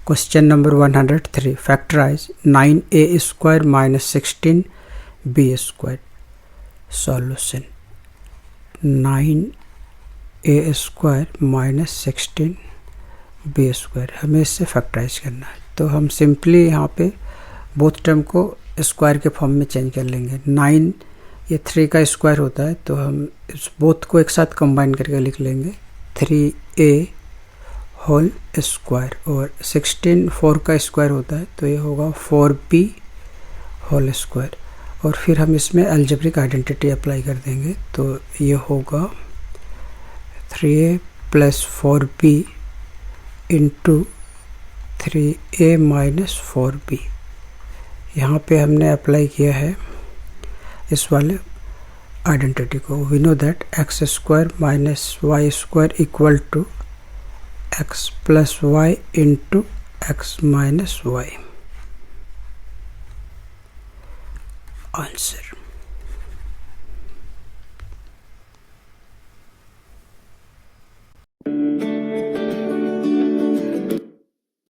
Question number 103. Factorize 9a square minus 16b square. Solution 9a square minus 16b square. हमें इससे factorise करना है, तो हम सिंपली यहाँ पे बोथ टर्म को स्क्वायर के फॉर्म में चेंज कर लेंगे। 9 ये 3 का स्क्वायर होता है, तो हम इस बोथ को एक साथ कंबाइन करके लिख लेंगे 3a होल स्क्वायर, और 16 4 का स्क्वायर होता है, तो ये होगा 4b होल स्क्वायर। और फिर हम इसमें अलजेब्रिक आइडेंटिटी अप्लाई कर देंगे, तो ये होगा 3a plus 4b into 3a minus 4b। यहाँ पे हमने अप्लाई किया है इस वाले आइडेंटिटी को। We know that X square minus Y square equal to x plus y into x minus y. Answer.